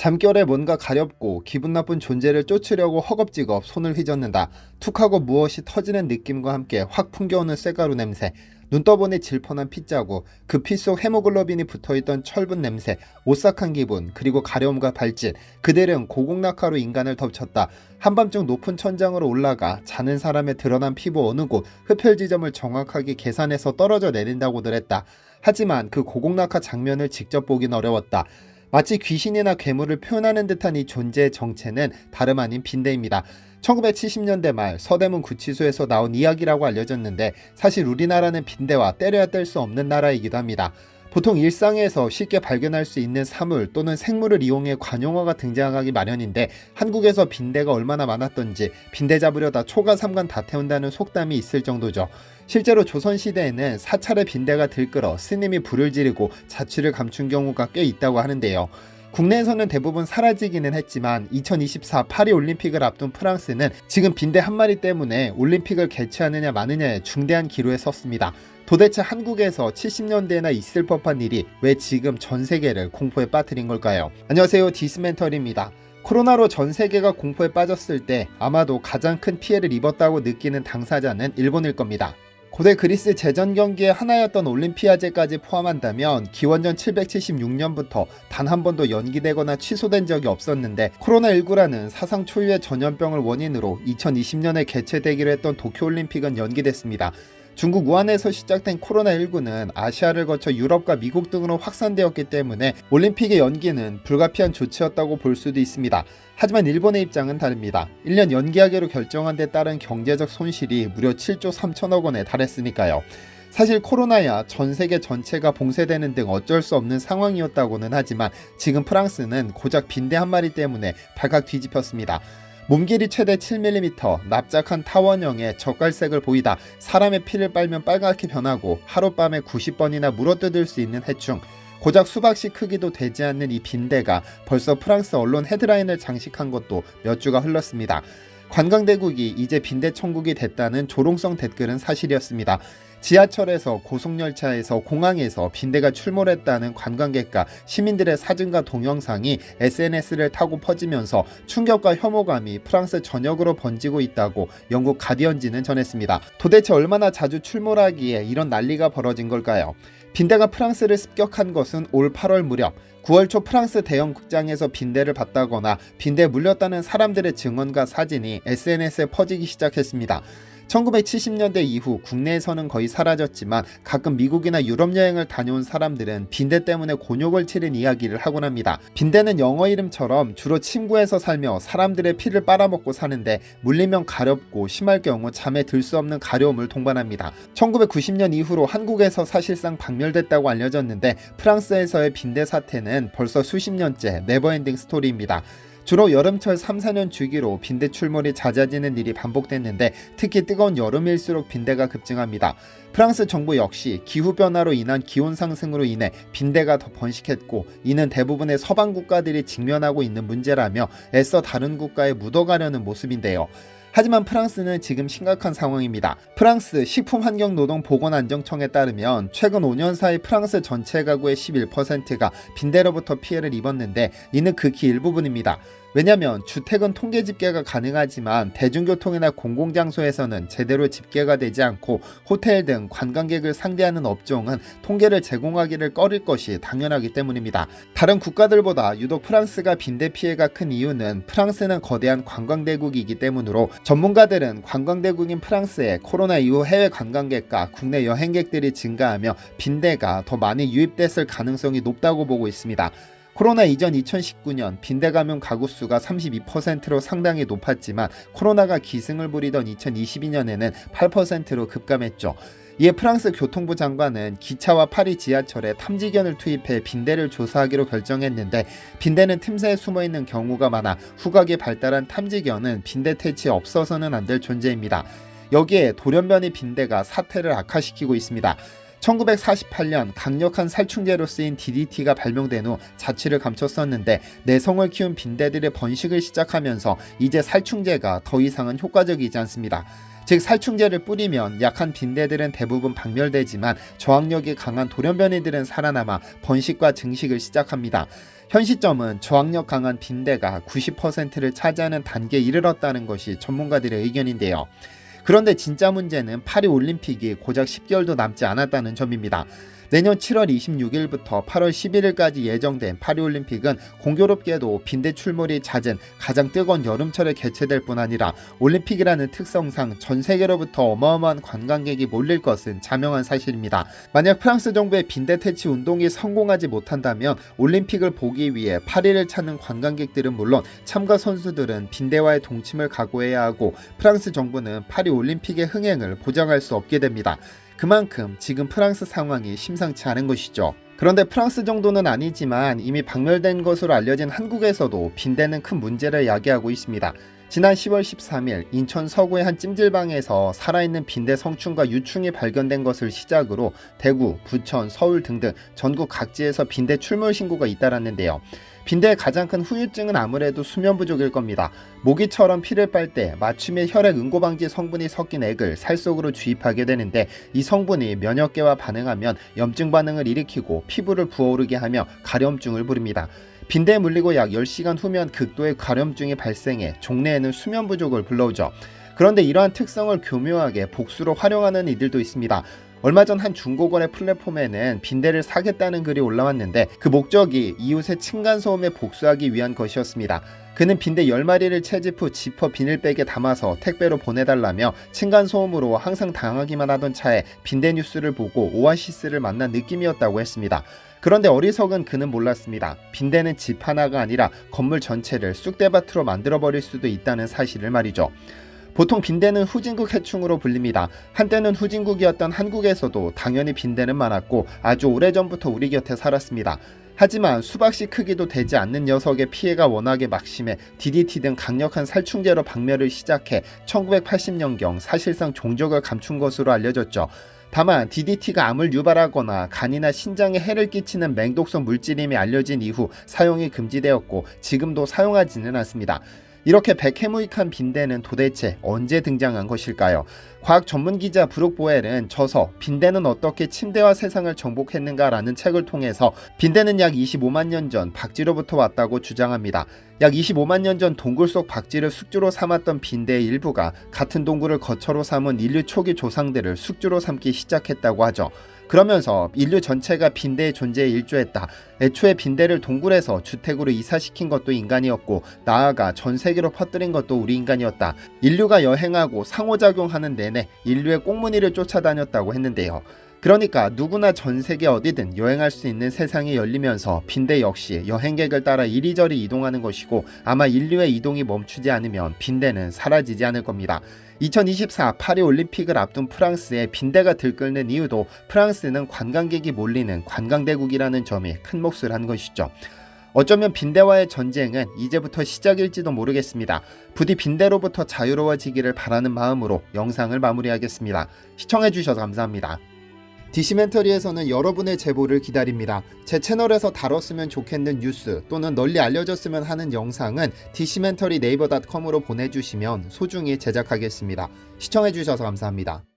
잠결에 뭔가 가렵고 기분 나쁜 존재를 쫓으려고 허겁지겁 손을 휘젓는다. 툭하고 무엇이 터지는 느낌과 함께 확 풍겨오는 쇠가루 냄새, 눈 떠보니 질펀한 핏자국, 그 피 속 헤모글로빈이 붙어있던 철분 냄새, 오싹한 기분, 그리고 가려움과 발짓. 그들은 고공낙하로 인간을 덮쳤다. 한밤중 높은 천장으로 올라가 자는 사람의 드러난 피부 어느 곳, 흡혈 지점을 정확하게 계산해서 떨어져 내린다고들 했다. 하지만 그 고공낙하 장면을 직접 보긴 어려웠다. 마치 귀신이나 괴물을 표현하는 듯한 이 존재의 정체는 다름 아닌 빈대입니다. 1970년대 말 서대문 구치소에서 나온 이야기라고 알려졌는데, 사실 우리나라는 빈대와 때려야 뗄 수 없는 나라이기도 합니다. 보통 일상에서 쉽게 발견할 수 있는 사물 또는 생물을 이용해 관용어가 등장하기 마련인데, 한국에서 빈대가 얼마나 많았던지 빈대 잡으려다 초가 삼간 다 태운다는 속담이 있을 정도죠. 실제로 조선시대에는 사찰에 빈대가 들끓어 스님이 불을 지르고 자취를 감춘 경우가 꽤 있다고 하는데요. 국내에서는 대부분 사라지기는 했지만 2024 파리올림픽을 앞둔 프랑스는 지금 빈대 한 마리 때문에 올림픽을 개최하느냐 마느냐에 중대한 기로에 섰습니다. 도대체 한국에서 70년대나 있을 법한 일이 왜 지금 전 세계를 공포에 빠뜨린 걸까요? 안녕하세요, 디스멘털입니다. 코로나로 전 세계가 공포에 빠졌을 때 아마도 가장 큰 피해를 입었다고 느끼는 당사자는 일본일 겁니다. 고대 그리스 제전 경기의 하나였던 올림피아제까지 포함한다면 기원전 776년부터 단 한 번도 연기되거나 취소된 적이 없었는데, 코로나19라는 사상 초유의 전염병을 원인으로 2020년에 개최되기로 했던 도쿄올림픽은 연기됐습니다. 중국 우한에서 시작된 코로나19는 아시아를 거쳐 유럽과 미국 등으로 확산되었기 때문에 올림픽의 연기는 불가피한 조치였다고 볼 수도 있습니다. 하지만 일본의 입장은 다릅니다. 1년 연기하기로 결정한 데 따른 경제적 손실이 무려 7조 3천억 원에 달했으니까요. 사실 코로나야 전 세계 전체가 봉쇄되는 등 어쩔 수 없는 상황이었다고는 하지만, 지금 프랑스는 고작 빈대 한 마리 때문에 발칵 뒤집혔습니다. 몸길이 최대 7mm, 납작한 타원형의 젓갈색을 보이다 사람의 피를 빨면 빨갛게 변하고 하룻밤에 90번이나 물어뜯을 수 있는 해충, 고작 수박씨 크기도 되지 않는 이 빈대가 벌써 프랑스 언론 헤드라인을 장식한 것도 몇 주가 흘렀습니다. 관광대국이 이제 빈대 천국이 됐다는 조롱성 댓글은 사실이었습니다. 지하철에서, 고속열차에서, 공항에서 빈대가 출몰했다는 관광객과 시민들의 사진과 동영상이 SNS를 타고 퍼지면서 충격과 혐오감이 프랑스 전역으로 번지고 있다고 영국 가디언지는 전했습니다. 도대체 얼마나 자주 출몰하기에 이런 난리가 벌어진 걸까요? 빈대가 프랑스를 습격한 것은 올 8월 무렵. 9월 초 프랑스 대형 극장에서 빈대를 봤다거나 빈대에 물렸다는 사람들의 증언과 사진이 SNS에 퍼지기 시작했습니다. 1970년대 이후 국내에서는 거의 사라졌지만 가끔 미국이나 유럽 여행을 다녀온 사람들은 빈대 때문에 곤욕을 치른 이야기를 하곤 합니다. 빈대는 영어 이름처럼 주로 침구에서 살며 사람들의 피를 빨아먹고 사는데, 물리면 가렵고 심할 경우 잠에 들 수 없는 가려움을 동반합니다. 1990년 이후로 한국에서 사실상 박멸됐다고 알려졌는데, 프랑스에서의 빈대 사태는 벌써 수십 년째 네버엔딩 스토리입니다. 주로 여름철 3-4년 주기로 빈대 출몰이 잦아지는 일이 반복됐는데, 특히 뜨거운 여름일수록 빈대가 급증합니다. 프랑스 정부 역시 기후변화로 인한 기온 상승으로 인해 빈대가 더 번식했고, 이는 대부분의 서방 국가들이 직면하고 있는 문제라며 애써 다른 국가에 묻어가려는 모습인데요. 하지만 프랑스는 지금 심각한 상황입니다. 프랑스 식품환경노동보건안정청에 따르면 최근 5년 사이 프랑스 전체 가구의 11%가 빈대로부터 피해를 입었는데, 이는 극히 일부분입니다. 왜냐하면 주택은 통계 집계가 가능하지만 대중교통이나 공공장소에서는 제대로 집계가 되지 않고, 호텔 등 관광객을 상대하는 업종은 통계를 제공하기를 꺼릴 것이 당연하기 때문입니다. 다른 국가들보다 유독 프랑스가 빈대 피해가 큰 이유는 프랑스는 거대한 관광대국이기 때문으로, 전문가들은 관광대국인 프랑스에 코로나 이후 해외 관광객과 국내 여행객들이 증가하며 빈대가 더 많이 유입됐을 가능성이 높다고 보고 있습니다. 코로나 이전 2019년 빈대 감염 가구 수가 32%로 상당히 높았지만, 코로나가 기승을 부리던 2022년에는 8%로 급감했죠. 이에 프랑스 교통부 장관은 기차와 파리 지하철에 탐지견을 투입해 빈대를 조사하기로 결정했는데, 빈대는 틈새에 숨어있는 경우가 많아 후각이 발달한 탐지견은 빈대 퇴치에 없어서는 안 될 존재입니다. 여기에 돌연변이 빈대가 사태를 악화시키고 있습니다. 1948년 강력한 살충제로 쓰인 DDT가 발명된 후 자취를 감췄었는데, 내성을 키운 빈대들의 번식을 시작하면서 이제 살충제가 더 이상은 효과적이지 않습니다. 즉, 살충제를 뿌리면 약한 빈대들은 대부분 박멸되지만 저항력이 강한 돌연변이들은 살아남아 번식과 증식을 시작합니다. 현 시점은 저항력 강한 빈대가 90%를 차지하는 단계에 이르렀다는 것이 전문가들의 의견인데요. 그런데 진짜 문제는 파리 올림픽이 고작 10개월도 남지 않았다는 점입니다. 내년 7월 26일부터 8월 11일까지 예정된 파리올림픽은 공교롭게도 빈대 출몰이 잦은 가장 뜨거운 여름철에 개최될 뿐 아니라 올림픽이라는 특성상 전 세계로부터 어마어마한 관광객이 몰릴 것은 자명한 사실입니다. 만약 프랑스 정부의 빈대 퇴치 운동이 성공하지 못한다면 올림픽을 보기 위해 파리를 찾는 관광객들은 물론 참가 선수들은 빈대와의 동침을 각오해야 하고 프랑스 정부는 파리 올림픽의 흥행을 보장할 수 없게 됩니다. 그만큼 지금 프랑스 상황이 심상치 않은 것이죠. 그런데 프랑스 정도는 아니지만 이미 박멸된 것으로 알려진 한국에서도 빈대는 큰 문제를 야기하고 있습니다. 지난 10월 13일 인천 서구의 한 찜질방에서 살아있는 빈대 성충과 유충이 발견된 것을 시작으로 대구, 부천, 서울 등등 전국 각지에서 빈대 출몰 신고가 잇따랐는데요. 빈대의 가장 큰 후유증은 아무래도 수면 부족일 겁니다. 모기처럼 피를 빨 때 마취 혈액 응고 방지 성분이 섞인 액을 살 속으로 주입하게 되는데 이 성분이 면역계와 반응하면 염증 반응을 일으키고 피부를 부어오르게 하며 가려움증을 부릅니다. 빈대에 물리고 약 10시간 후면 극도의 가려움증이 발생해 종래에는 수면 부족을 불러오죠. 그런데 이러한 특성을 교묘하게 복수로 활용하는 이들도 있습니다. 얼마 전 한 중고거래 플랫폼에는 빈대를 사겠다는 글이 올라왔는데 그 목적이 이웃의 층간소음에 복수하기 위한 것이었습니다. 그는 빈대 10마리를 채집 후 지퍼 비닐백에 담아서 택배로 보내달라며 층간소음으로 항상 당하기만 하던 차에 빈대 뉴스를 보고 오아시스를 만난 느낌이었다고 했습니다. 그런데 어리석은 그는 몰랐습니다. 빈대는 집 하나가 아니라 건물 전체를 쑥대밭으로 만들어버릴 수도 있다는 사실을 말이죠. 보통 빈대는 후진국 해충으로 불립니다. 한때는 후진국이었던 한국에서도 당연히 빈대는 많았고 아주 오래전부터 우리 곁에 살았습니다. 하지만 수박씨 크기도 되지 않는 녀석의 피해가 워낙에 막심해 DDT 등 강력한 살충제로 박멸을 시작해 1980년경 사실상 종적을 감춘 것으로 알려졌죠. 다만 DDT가 암을 유발하거나 간이나 신장에 해를 끼치는 맹독성 물질임이 알려진 이후 사용이 금지되었고 지금도 사용하지는 않습니다. 이렇게 백해무익한 빈대는 도대체 언제 등장한 것일까요? 과학 전문 기자 브룩 보엘은 저서 빈대는 어떻게 침대와 세상을 정복했는가라는 책을 통해서 빈대는 약 25만 년 전 박쥐로부터 왔다고 주장합니다. 약 25만 년 전 동굴 속 박쥐를 숙주로 삼았던 빈대의 일부가 같은 동굴을 거처로 삼은 인류 초기 조상들을 숙주로 삼기 시작했다고 하죠. 그러면서 인류 전체가 빈대의 존재에 일조했다. 애초에 빈대를 동굴에서 주택으로 이사시킨 것도 인간이었고 나아가 전 세계로 퍼뜨린 것도 우리 인간이었다. 인류가 여행하고 상호작용하는 내내 인류의 꽁무니를 쫓아다녔다고 했는데요. 그러니까 누구나 전 세계 어디든 여행할 수 있는 세상이 열리면서 빈대 역시 여행객을 따라 이리저리 이동하는 것이고 아마 인류의 이동이 멈추지 않으면 빈대는 사라지지 않을 겁니다. 2024 파리 올림픽을 앞둔 프랑스에 빈대가 들끓는 이유도 프랑스는 관광객이 몰리는 관광대국이라는 점이 큰 몫을 한 것이죠. 어쩌면 빈대와의 전쟁은 이제부터 시작일지도 모르겠습니다. 부디 빈대로부터 자유로워지기를 바라는 마음으로 영상을 마무리하겠습니다. 시청해주셔서 감사합니다. 디시멘터리에서는 여러분의 제보를 기다립니다. 제 채널에서 다뤘으면 좋겠는 뉴스 또는 널리 알려졌으면 하는 영상은 디시멘터리 네이버.com으로 보내주시면 소중히 제작하겠습니다. 시청해주셔서 감사합니다.